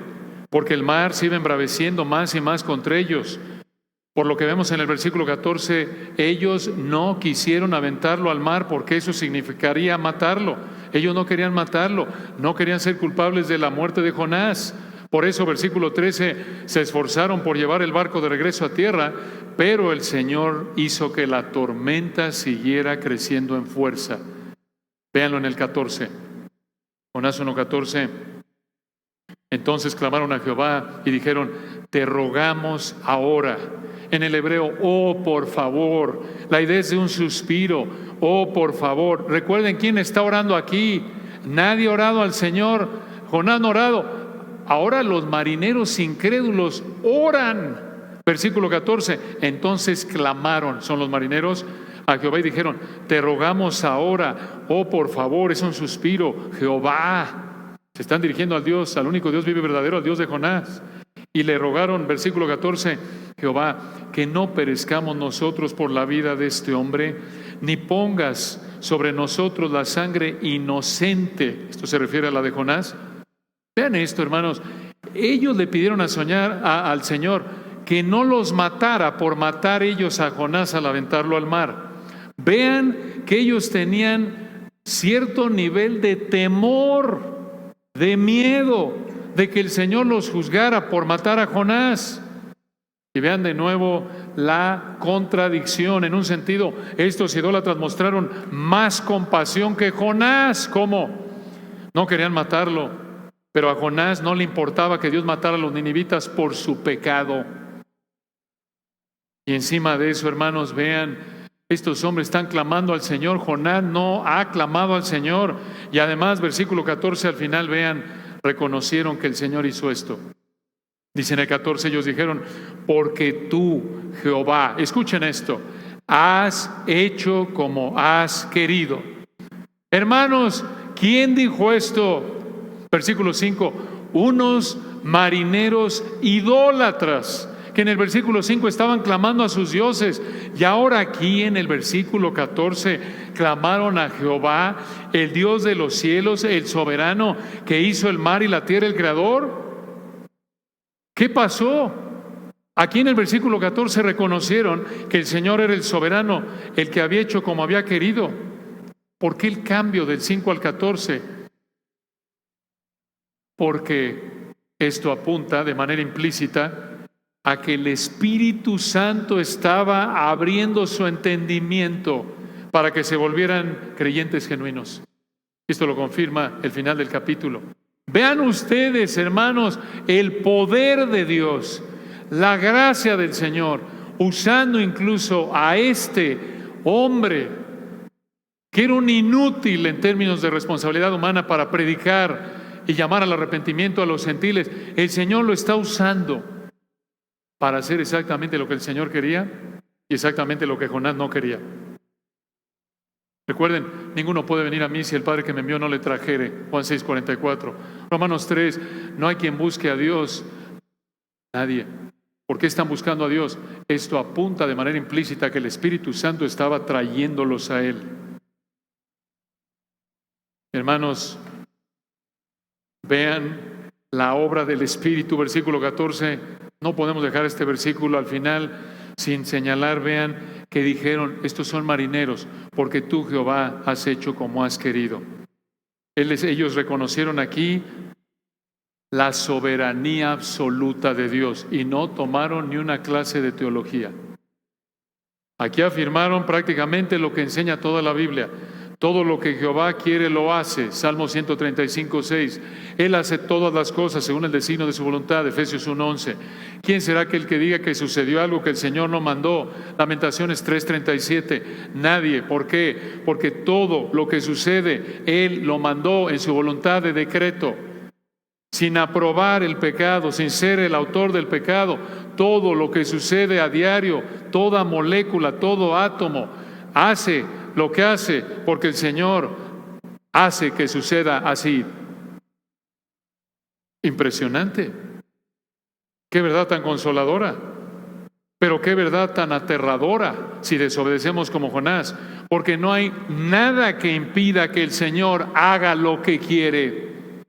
porque el mar se iba embraveciendo más y más contra ellos. Por lo que vemos en el versículo 14, ellos no quisieron aventarlo al mar, porque eso significaría matarlo. Ellos no querían matarlo, no querían ser culpables de la muerte de Jonás. Por eso, versículo 13, se esforzaron por llevar el barco de regreso a tierra, pero el Señor hizo que la tormenta siguiera creciendo en fuerza. Véanlo en el 14, Jonás 1:14. Entonces clamaron a Jehová y dijeron, te rogamos ahora. En el hebreo, oh por favor, la idea es de un suspiro, oh por favor. Recuerden quién está orando aquí. Nadie ha orado al Señor, Jonás no ha orado. Ahora los marineros incrédulos oran. Versículo 14, entonces clamaron, son los marineros, a Jehová y dijeron, te rogamos ahora, oh por favor, es un suspiro, Jehová. Se están dirigiendo al Dios, al único Dios vivo y verdadero, al Dios de Jonás. Y le rogaron, versículo 14, Jehová, que no perezcamos nosotros por la vida de este hombre, ni pongas sobre nosotros la sangre inocente. Esto se refiere a la de Jonás. Vean esto, hermanos. Ellos le pidieron al Señor que no los matara por matar ellos a Jonás al aventarlo al mar. Vean que ellos tenían cierto nivel de temor, de miedo de que el Señor los juzgara por matar a Jonás. Y vean de nuevo la contradicción. En un sentido, estos idólatras mostraron más compasión que Jonás. ¿Cómo? No querían matarlo, pero a Jonás no le importaba que Dios matara a los ninivitas por su pecado. Y encima de eso, hermanos, vean, estos hombres están clamando al Señor. Jonás no ha clamado al Señor. Y además, versículo 14 al final, vean, reconocieron que el Señor hizo esto. Dice en el 14, ellos dijeron, porque tú, Jehová, escuchen esto, has hecho como has querido. Hermanos, ¿quién dijo esto? Versículo 5, unos marineros idólatras, que en el versículo 5 estaban clamando a sus dioses, y ahora aquí en el versículo 14 clamaron a Jehová, el Dios de los cielos, el soberano que hizo el mar y la tierra, el creador. ¿Qué pasó? Aquí en el versículo 14 reconocieron que el Señor era el soberano, el que había hecho como había querido. ¿Por qué el cambio del 5 al 14? Porque esto apunta de manera implícita a que el Espíritu Santo estaba abriendo su entendimiento para que se volvieran creyentes genuinos. Esto lo confirma el final del capítulo. Vean ustedes, hermanos, el poder de Dios, la gracia del Señor, usando incluso a este hombre, que era un inútil en términos de responsabilidad humana para predicar y llamar al arrepentimiento a los gentiles. El Señor lo está usando para hacer exactamente lo que el Señor quería y exactamente lo que Jonás no quería. Recuerden, ninguno puede venir a mí si el Padre que me envió no le trajere. Juan 6:44. Romanos 3, no hay quien busque a Dios. Nadie. ¿Por qué están buscando a Dios? Esto apunta de manera implícita que el Espíritu Santo estaba trayéndolos a Él. Hermanos, vean la obra del Espíritu, versículo 14. No podemos dejar este versículo al final sin señalar. Vean que dijeron, estos son marineros, porque tú, Jehová, has hecho como has querido. Ellos reconocieron aquí la soberanía absoluta de Dios y no tomaron ni una clase de teología. Aquí afirmaron prácticamente lo que enseña toda la Biblia. Todo lo que Jehová quiere lo hace. Salmo 135:6. Él hace todas las cosas según el designio de su voluntad. Efesios 1:11. ¿Quién será aquel que diga que sucedió algo que el Señor no mandó? Lamentaciones 3:37. Nadie. ¿Por qué? Porque todo lo que sucede, Él lo mandó en su voluntad de decreto. Sin aprobar el pecado, sin ser el autor del pecado. Todo lo que sucede a diario, toda molécula, todo átomo, hace lo que hace porque el Señor hace que suceda así. Impresionante. Qué verdad tan consoladora. Pero qué verdad tan aterradora si desobedecemos como Jonás. Porque no hay nada que impida que el Señor haga lo que quiere.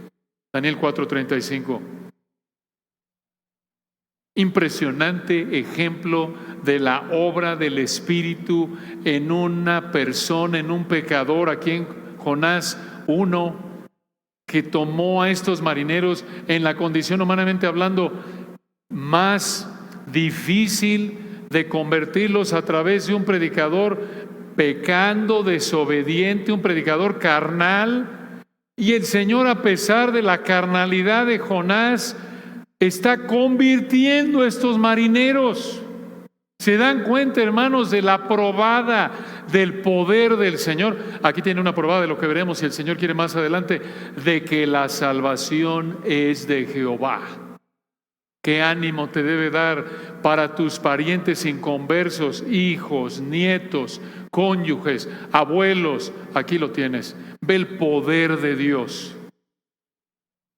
Daniel 4:35. Impresionante ejemplo de la obra del Espíritu en una persona, en un pecador, aquí en Jonás 1, que tomó a estos marineros en la condición, humanamente hablando, más difícil de convertirlos a través de un predicador pecando, desobediente, un predicador carnal. Y el Señor, a pesar de la carnalidad de Jonás, está convirtiendo a estos marineros. ¿Se dan cuenta, hermanos, de la probada del poder del Señor? Aquí tiene una probada de lo que veremos, si el Señor quiere más adelante, de que la salvación es de Jehová. ¿Qué ánimo te debe dar para tus parientes inconversos, hijos, nietos, cónyuges, abuelos? Aquí lo tienes. Ve el poder de Dios.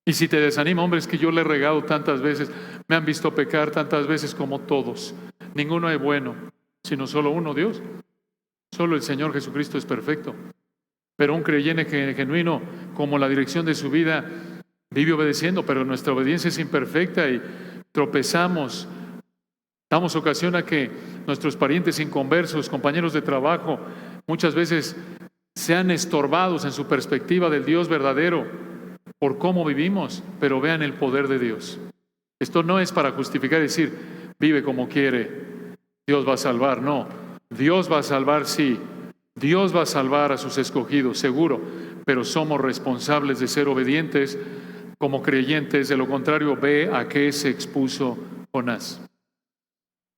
Y si te desanima, hombre, es que yo le he regado tantas veces, me han visto pecar tantas veces como todos. Ninguno es bueno, sino solo uno, Dios. Solo el Señor Jesucristo es perfecto. Pero un creyente genuino, como la dirección de su vida, vive obedeciendo, pero nuestra obediencia es imperfecta y tropezamos. Damos ocasión a que nuestros parientes inconversos, compañeros de trabajo, muchas veces sean estorbados en su perspectiva del Dios verdadero por cómo vivimos, pero vean el poder de Dios. Esto no es para justificar y decir, vive como quiere, Dios va a salvar. No, Dios va a salvar, sí. Dios va a salvar a sus escogidos, seguro, pero somos responsables de ser obedientes como creyentes. De lo contrario, ve a qué se expuso Jonás.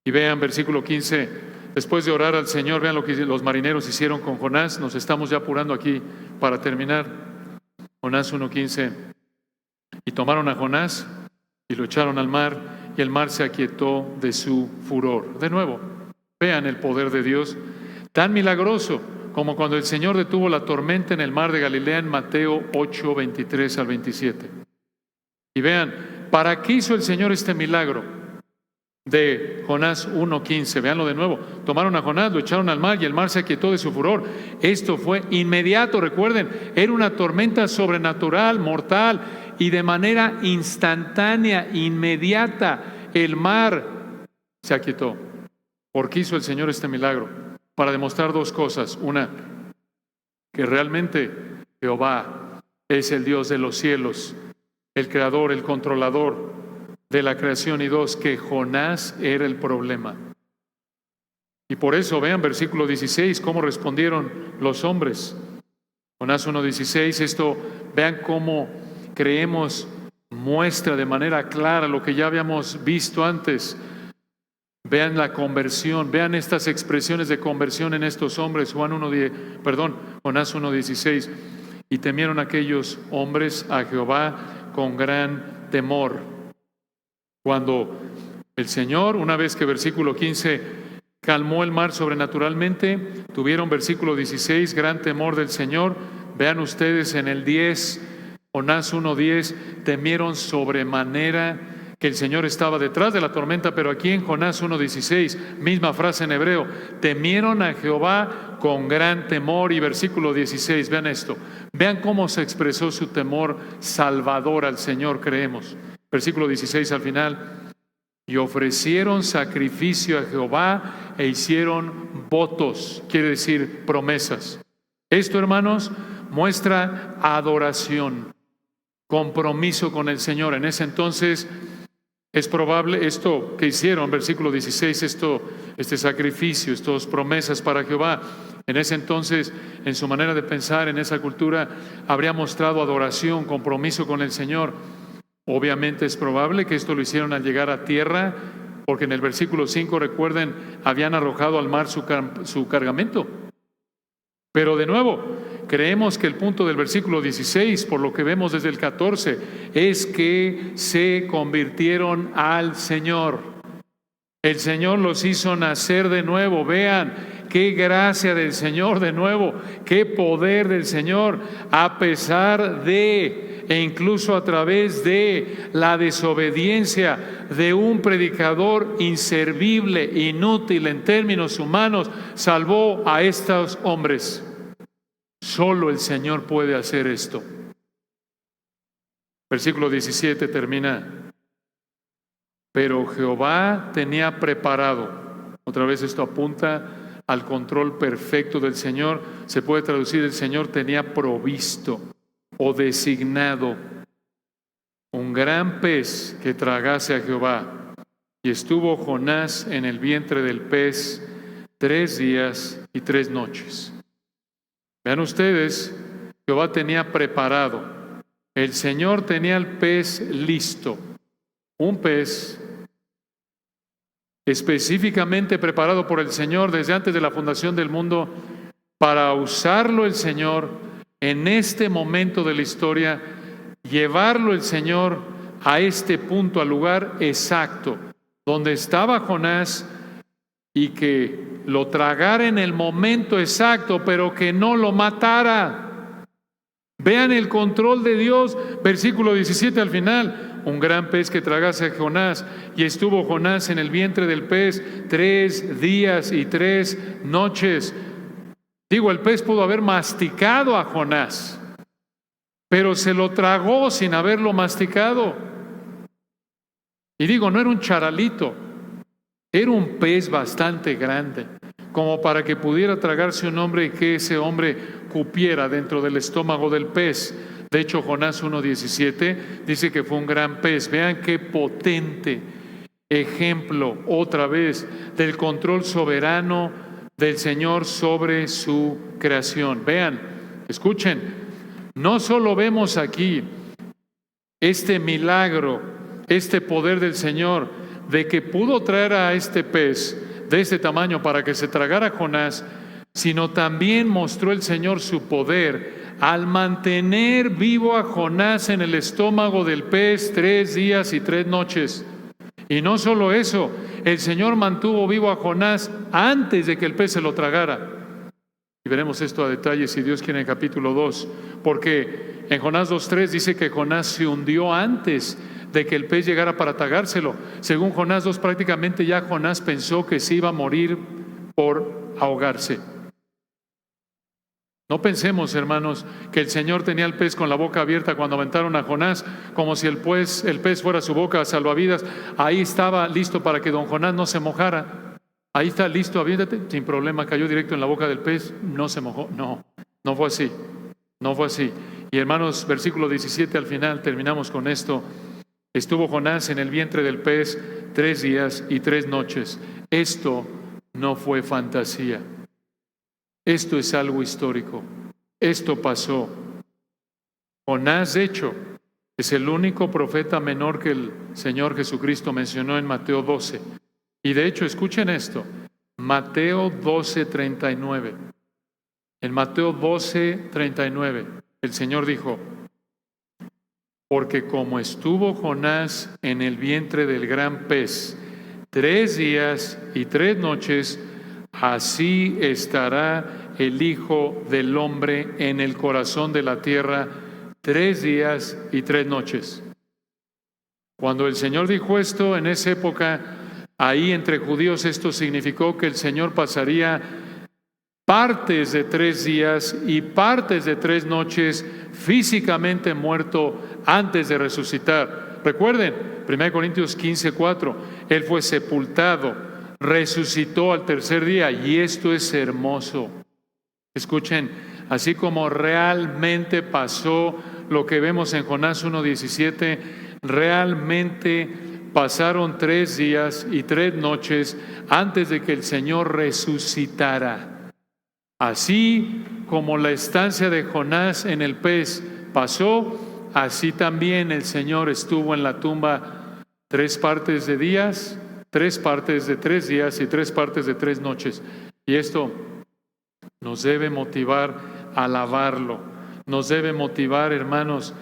Y vean versículo 15, después de orar al Señor, vean lo que los marineros hicieron con Jonás. Nos estamos ya apurando aquí para terminar. Jonás 1:15. Y tomaron a Jonás y lo echaron al mar, y el mar se aquietó de su furor. De nuevo, vean el poder de Dios, tan milagroso como cuando el Señor detuvo la tormenta en el mar de Galilea en Mateo 8, 23 al 27. Y vean, ¿para qué hizo el Señor este milagro de Jonás 1:15? Veanlo de nuevo. Tomaron a Jonás, lo echaron al mar y el mar se aquietó de su furor. Esto fue inmediato, recuerden, era una tormenta sobrenatural, mortal, y de manera instantánea, inmediata, el mar se aquietó. ¿Por qué hizo el Señor este milagro? Para demostrar dos cosas. Una, que realmente Jehová es el Dios de los cielos, el creador, el controlador de la creación. Y dos, que Jonás era el problema. Y por eso, vean versículo 16, cómo respondieron los hombres. Jonás 1:16, esto, vean cómo creemos muestra de manera clara lo que ya habíamos visto antes. Vean la conversión, vean estas expresiones de conversión en estos hombres. Jonás 1:16. Y temieron aquellos hombres a Jehová con gran temor. Cuando el Señor, una vez que versículo 15 calmó el mar sobrenaturalmente, tuvieron versículo 16, gran temor del Señor. Vean ustedes en el 10, Jonás 1:10, temieron sobremanera que el Señor estaba detrás de la tormenta, pero aquí en Jonás 1:16, misma frase en hebreo, temieron a Jehová con gran temor. Y versículo 16, vean esto, vean cómo se expresó su temor salvador al Señor, creemos. Versículo 16 al final, y ofrecieron sacrificio a Jehová e hicieron votos, quiere decir promesas. Esto, hermanos, muestra adoración, compromiso con el Señor. En ese entonces es probable esto que hicieron, versículo 16, este sacrificio, estas promesas para Jehová. En ese entonces, en su manera de pensar, en esa cultura, habría mostrado adoración, compromiso con el Señor. Obviamente es probable que esto lo hicieron al llegar a tierra, porque en el versículo 5, recuerden, habían arrojado al mar su cargamento. Pero de nuevo, creemos que el punto del versículo 16, por lo que vemos desde el 14, es que se convirtieron al Señor. El Señor los hizo nacer de nuevo. Vean qué gracia del Señor de nuevo, qué poder del Señor, a pesar de, e incluso a través de la desobediencia de un predicador inservible, inútil en términos humanos, salvó a estos hombres. Solo el Señor puede hacer esto. Versículo 17 termina, pero Jehová tenía preparado, otra vez esto apunta al control perfecto del Señor. Se puede traducir, el Señor tenía provisto o designado un gran pez que tragase a Jehová. Y estuvo Jonás en el vientre del pez 3 días y 3 noches. Vean ustedes, Jehová tenía preparado, el Señor tenía el pez listo, un pez específicamente preparado por el Señor desde antes de la fundación del mundo, para usarlo el Señor en este momento de la historia, llevarlo el Señor a este punto, al lugar exacto donde estaba Jonás, y que lo tragara en el momento exacto, pero que no lo matara. Vean el control de Dios. Versículo 17 al final, un gran pez que tragase a Jonás, y estuvo Jonás en el vientre del pez 3 días y 3 noches. Digo, el pez pudo haber masticado a Jonás, pero se lo tragó sin haberlo masticado. Y digo, no era un charalito, era un pez bastante grande, como para que pudiera tragarse un hombre y que ese hombre cupiera dentro del estómago del pez. De hecho, Jonás 1:17 dice que fue un gran pez. Vean qué potente ejemplo, otra vez, del control soberano del Señor sobre su creación. Vean, escuchen, no solo vemos aquí este milagro, este poder del Señor, de que pudo traer a este pez de este tamaño para que se tragara a Jonás, sino también mostró el Señor su poder al mantener vivo a Jonás en el estómago del pez 3 días y 3 noches. Y no solo eso, el Señor mantuvo vivo a Jonás antes de que el pez se lo tragara. Y veremos esto a detalle, si Dios quiere, en el capítulo 2. Porque en Jonás 2:3 dice que Jonás se hundió antes de que el pez llegara para tragárselo. Según Jonás 2, prácticamente ya Jonás pensó que se iba a morir por ahogarse. No pensemos, hermanos, que el Señor tenía el pez con la boca abierta cuando aventaron a Jonás, como si el pez fuera su boca salvavidas. Ahí estaba listo para que don Jonás no se mojara. Ahí está listo, aviéntate, sin problema, cayó directo en la boca del pez, no se mojó. No fue así, no fue así. Y hermanos, versículo 17 al final, terminamos con esto. Estuvo Jonás en el vientre del pez 3 días y 3 noches. Esto no fue fantasía. Esto es algo histórico. Esto pasó. Jonás, de hecho, es el único profeta menor que el Señor Jesucristo mencionó en Mateo 12. Y de hecho, escuchen esto, Mateo 12:39. En Mateo 12:39, el Señor dijo: porque como estuvo Jonás en el vientre del gran pez 3 días y 3 noches, así estará el Hijo del Hombre en el corazón de la tierra 3 días y 3 noches. Cuando el Señor dijo esto, en esa época, ahí entre judíos, esto significó que el Señor pasaría partes de 3 días y partes de 3 noches físicamente muerto antes de resucitar. Recuerden, 1 Corintios 15:4, Él fue sepultado, resucitó al tercer día, y esto es hermoso. Escuchen, así como realmente pasó lo que vemos en Jonás 1:17, realmente pasaron 3 días y 3 noches antes de que el Señor resucitara. Así como la estancia de Jonás en el pez pasó, así también el Señor estuvo en la tumba 3 partes de días, 3 partes de 3 días y 3 partes de 3 noches. Y esto nos debe motivar a alabarlo, nos debe motivar, hermanos,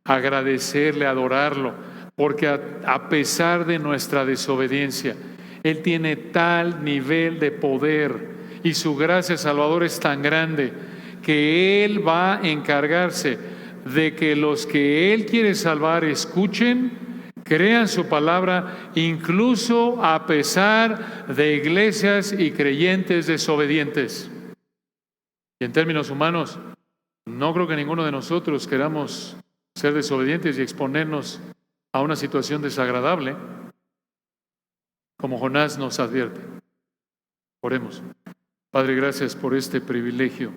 a agradecerle, a adorarlo, porque a pesar de nuestra desobediencia, Él tiene tal nivel de poder y su gracia salvadora es tan grande que Él va a encargarse de que los que Él quiere salvar escuchen, crean su palabra, incluso a pesar de iglesias y creyentes desobedientes. Y en términos humanos, no creo que ninguno de nosotros queramos ser desobedientes y exponernos a una situación desagradable, como Jonás nos advierte. Oremos. Padre, gracias por este privilegio,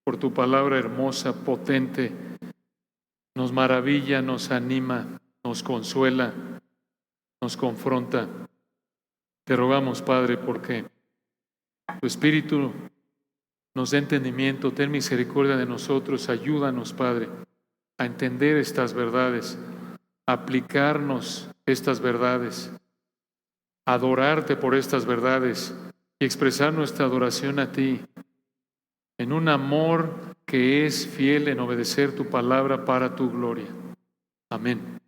por tu palabra hermosa, potente. Nos maravilla, nos anima, nos consuela, nos confronta. Te rogamos, Padre, porque tu Espíritu nos dé entendimiento, ten misericordia de nosotros, ayúdanos, Padre, a entender estas verdades, a aplicarnos estas verdades, a adorarte por estas verdades y expresar nuestra adoración a ti en un amor que es fiel en obedecer tu palabra para tu gloria. Amén.